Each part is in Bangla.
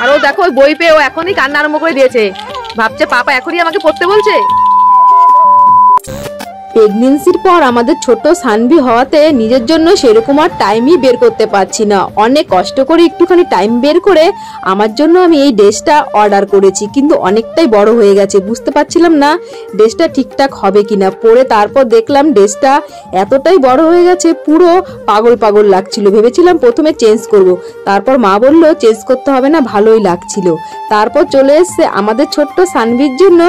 আর ও দেখো বই পেয়ে ও এখনই কান্না আরম্ভ করে দিয়েছে, ভাবছে পাপা এখনই আমাকে পড়তে বলছে। প্রেগনেন্সির পর আমাদের ছোট সানভি হওয়াতে নিজের জন্য সেরকম আর টাইমই বের করতে পারছি না। অনেক কষ্ট করে একটুখানি টাইম বের করে আমার জন্য আমি এই ড্রেসটা অর্ডার করেছি, কিন্তু অনেকটাই বড় হয়ে গেছে, বুঝতে পারছিলাম না ড্রেসটা ঠিকঠাক হবে কিনা। পরে তারপর দেখলাম ড্রেসটা এতটাই বড় হয়ে গেছে, পুরো পাগল পাগল লাগছিল। ভেবেছিলাম প্রথমে চেঞ্জ করব, তারপর মা বলল চেঞ্জ করতে হবে না, ভালোই লাগছিল। তারপর চলে এসছে আমাদের ছোট্ট সানভির জন্য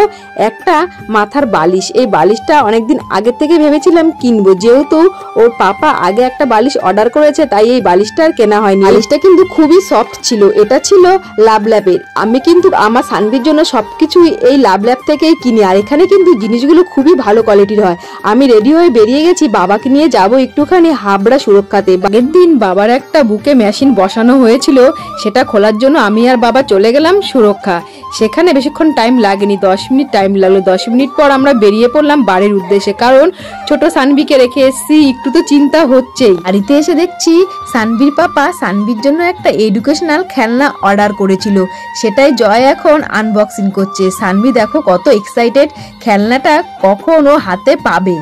একটা মাথার বালিশ। এই বালিশটা অনেকদিন আগে থেকে ভেবেছিলাম কিনবো, যেহেতু ওর পাপা আগে একটা বালিশ অর্ডার করেছে, তাই এই বালিশটা আর কেনা হয়নি। বালিশটা কিন্তু খুবই সফট ছিল, এটা ছিল লাভল্যাপের। আমি কিন্তু আমার সানভির জন্য সবকিছুই এই লাভল্যাপ থেকেই কিনি, আর এখানে কিন্তু জিনিসগুলো খুবই ভালো কোয়ালিটির হয়। আমি রেডি হয়ে বেরিয়ে গেছি, বাবাকে নিয়ে যাব একটুখানি হাবড়া সুরক্ষাতে। আগের দিন বাবার একটা বুকে মেশিন বসানো হয়েছিল, সেটা খোলার জন্য আমি আর বাবা চলে গেলাম সুরক্ষা। সেখানে বেশিক্ষণ টাইম লাগেনি, 10 মিনিট টাইম লাগলো। 10 মিনিট পর আমরা বেরিয়ে পড়লাম বাড়ির উদ্দেশ্যে, কারণ ছোট সানভিকে রেখে এসেছি, একটু তো চিন্তা হচ্ছেই। বাড়িতে এসে দেখছি সানভির পাপা সানভির জন্য একটা এডুকেশনাল খেলনা অর্ডার করেছিল, সেটাই জয় এখন আনবক্সিং করছে। সানভি দেখো কত এক্সাইটেড, খেলনাটা কখন ও হাতে পাবে।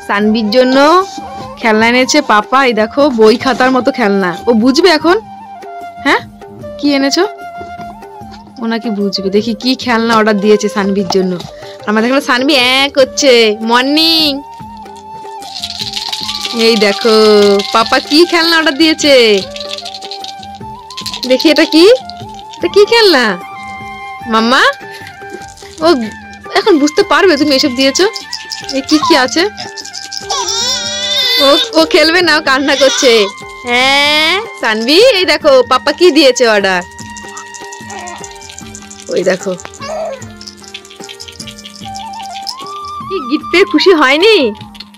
সানভির জন্য খেলনা এনেছে পাপা, এই দেখো বই খাতার মতো খেলনা। ও বুঝবে এখন? হ্যাঁ, কি এনেছো? ও নাকি বুঝবে। দেখি কি খেলনা অর্ডার দিয়েছে সানভির জন্য। আমরা দেখলাম সানভি করছে মর্নিং। এই দেখো পাপা কি খেলনা অর্ডার দিয়েছে, দেখি এটা কি, এটা কি খেলনা মাম্মা? ও এখন বুঝতে পারবে তুমি এসব দিয়েছো? এই কি কি আছে? ও খেলবে না, ও কান্না করছে। হ্যাঁ সানভি, এই দেখো পাপা কি দিয়েছে অর্ডার। ওই দেখো কি গিফট পেয়ে খুশি হয়নি?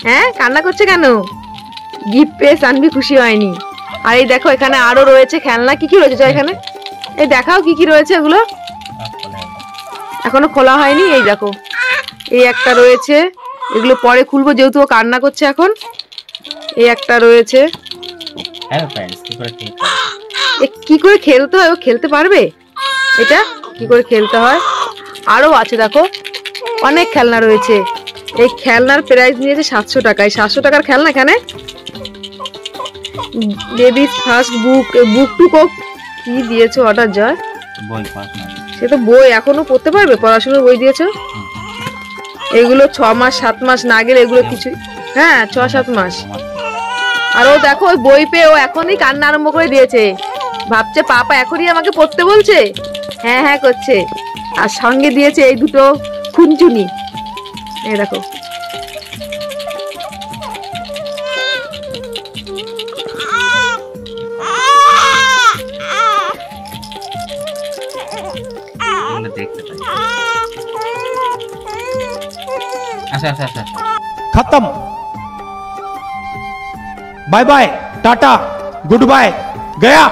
হ্যাঁ, কান্না করছে কেন? গিফট পেয়ে সানভি খুশি হয়নি। আর এই দেখো এখানে আরো রয়েছে খেলনা। কি কি রয়েছে এখানে? এই দেখাও কি কি রয়েছে এগুলো, এখনো খোলা হয়নি। এই দেখো এই একটা রয়েছে, এগুলো পরে খুলবো যেহেতু ও কান্না করছে এখন। এই একটা রয়েছে। কি করে খেলতে হয়, ও খেলতে পারবে? এটা কি করে খেলতে হয়? আরো আছে দেখো, অনেক খেলনা রয়েছে। এই খেলনার প্রাইস নিয়েছে 700 টাকায়। 700 টাকার খেলনা এখানে। বেবিস ফার্স্ট বুক টু কোক কি দিয়েছো অর্ডার জয়? সে তো বই, এখনো পড়তে পারবে, পড়াশোনার বই দিয়েছো। এগুলো 6 মাস 7 মাস না গেলে এগুলো কিছু, হ্যাঁ 6-7 মাস। আর ও দেখো ওই বই পেয়ে ও এখনই কান্না আরম্ভ করে দিয়েছে, ভাবছে পাপা এখনই আমাকে পড়তে বলছে। হ্যাঁ হ্যাঁ করছে। আর সঙ্গে দিয়েছে এই দুটো খুনচুনি। এই দেখো खत्म, bye bye, tata, good bye, गया।